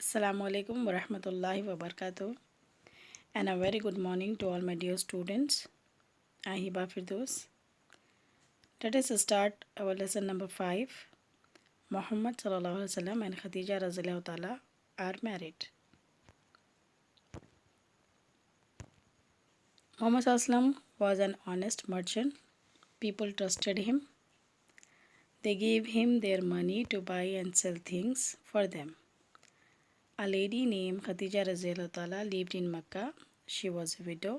Assalamu alaikum wa rahmatullahi wa barakatuh, and a very good morning to all my dear students. I am Hiba Firdaus. Let us start our lesson number 5. Muhammad sallallahu alaihi wasallam and Khadija radhiyallahu ta'ala are married. Muhammad sallallahu alaihi wasallam was an honest merchant. People trusted him. They gave him their money to buy and sell things for them. A lady named Khadija radhiyallahu ta'ala lived in Mecca. She was a widow.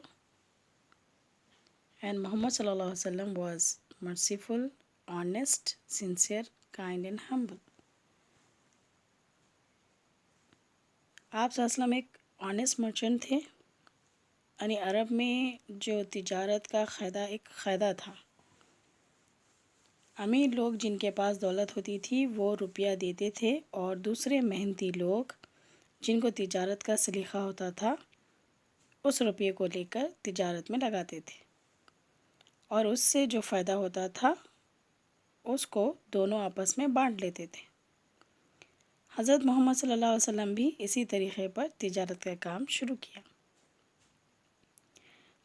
And Muhammad sallallahu alaihi wasallam was merciful, honest, sincere, kind and humble. आप सल्लम एक honest merchant थे यानी अरब में जो तिजारत का एक क़ायदा था। अमीर लोग जिनके पास दौलत होती थी वो रुपया देते थे और दूसरे मेहनती लोग जिनको तिजारत का सलीक़ा होता था उस रुपये को लेकर तिजारत में लगाते थे और उससे जो फ़ायदा होता था उसको दोनों आपस में बांट लेते थे। हज़रत मोहम्मद सल्लल्लाहु अलैहि वसल्लम भी इसी तरीक़े पर तिजारत का काम शुरू किया।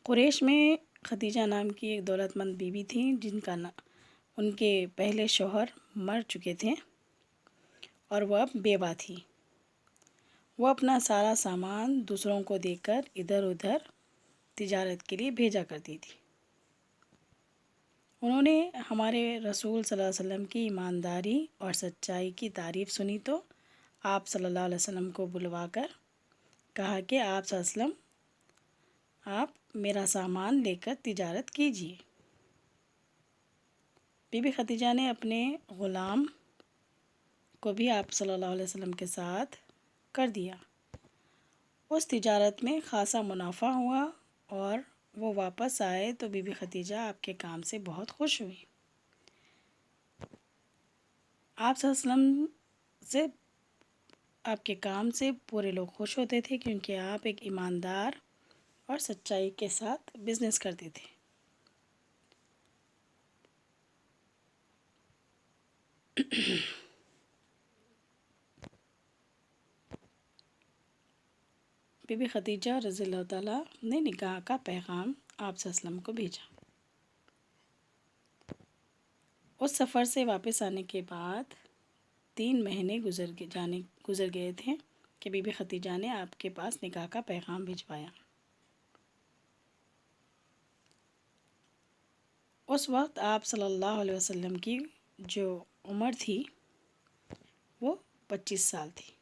कुरैश में खदीजा नाम की एक दौलतमंद बीवी थी जिनका उनके पहले शौहर मर चुके थे और वह अब बेवा थी। वह अपना सारा सामान दूसरों को देकर इधर उधर तिजारत के लिए भेजा करती थी। उन्होंने हमारे रसूल सल्लल्लाहु अलैहि वसल्लम की ईमानदारी और सच्चाई की तारीफ़ सुनी तो आप सल्लल्लाहु अलैहि वसल्लम को बुलवाकर कहा कि आप सल्लल्लाहु अलैहि वसल्लम आप मेरा सामान लेकर तिजारत कीजिए। बीबी खदीजा ने अपने ग़ुलाम को भी आप सल्लल्लाहु अलैहि वसल्लम के साथ कर दिया। उस तिजारत में ख़ासा मुनाफा हुआ और वो वापस आए तो बीबी खदीजा आपके काम से बहुत खुश हुई। आप सल्लल्लाहु अलैहि वसल्लम से आपके काम से पूरे लोग खुश होते थे क्योंकि आप एक ईमानदार और सच्चाई के साथ बिज़नेस करते थे। बीबी खदीजा रज़ियल्लाहु ताला ने निकाह का पैगाम आप सल्लल्लाहु अलैहि वसल्लम को भेजा। उस सफ़र से वापस आने के बाद 3 महीने गुज़र गए थे कि बीबी खदीजा ने आपके पास निकाह का पैगाम भिजवाया। उस वक्त आप सल्लल्लाहु अलैहि वसल्लम की जो उम्र थी वो 25 साल थी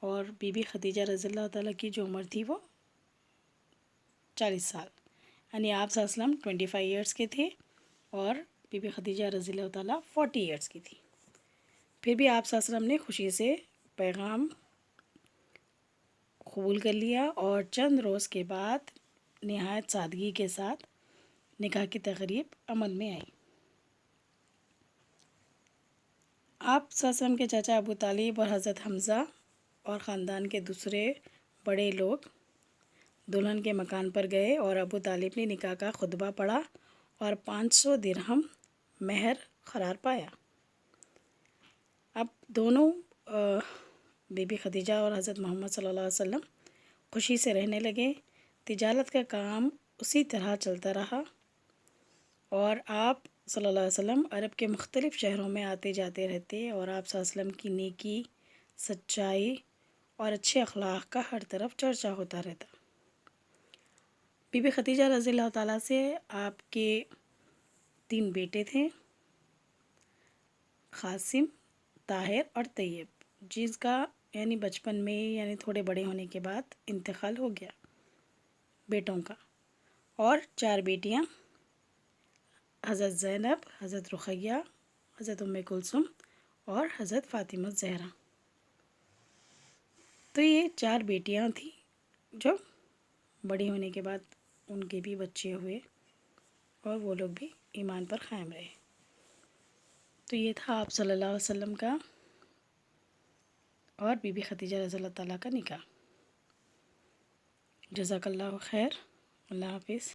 और बीबी खदीजा रज़ियल्लाहु ताला की जो उम्र थी वो 40 साल यानी आप सल्लल्लाहु अलैहि वसल्लम 25 ईयर्स के थे और बीबी खदीजा रज़ियल्लाहु ताला 40 ईयर्स की थी। फिर भी आप सल्लल्लाहु अलैहि वसल्लम ने खुशी से पैगाम कबूल कर लिया और चंद रोज़ के बाद नहायत सादगी के साथ निकाह की तक़रीब अमल में आई। आप सल्लल्लाहु अलैहि वसल्लम के चाचा अबू तालिब और हज़रत हमज़ा और ख़ानदान के दूसरे बड़े लोग दुल्हन के मकान पर गए और अबू तालिब ने निकाह का खुतबा पढ़ा और 500 दिरहम महर करार पाया। अब दोनों बीबी खदीजा और हज़रत मोहम्मद सल्लल्लाहु अलैहि वसल्लम खुशी से रहने लगे। तिजारत का काम उसी तरह चलता रहा और आप सल्लल्लाहु अलैहि वसल्लम अरब के मुख्तलिफ़ शहरों में आते जाते रहते और आप सल्लल्लाहु अलैहि वसल्लम की नेकी, सच्चाई और अच्छे अखलाक का हर तरफ चर्चा होता रहता। बीबी खदीजा रज़ियल्लाहु ताला से आपके 3 बेटे थे, क़ासिम, ताहिर और तैयब, जिसका यानी बचपन में यानी थोड़े बड़े होने के बाद इंतकाल हो गया बेटों का, और 4 बेटियां हज़रत ज़ैनब, हज़रत रुक़ैया, हज़रत उम्मे कुलसुम और हज़रत फ़ातिमा ज़हरा। तो ये 4 बेटियां थी जो बड़ी होने के बाद उनके भी बच्चे हुए और वो लोग भी ईमान पर क़ायम रहे। तो ये था आप सल्लल्लाहु अलैहि वसल्लम का और बीबी खदीजा रज़ियल्लाहु ताला का निकाह। जज़ाकल्लाहु खैर। अल्लाह हाफ़िज़।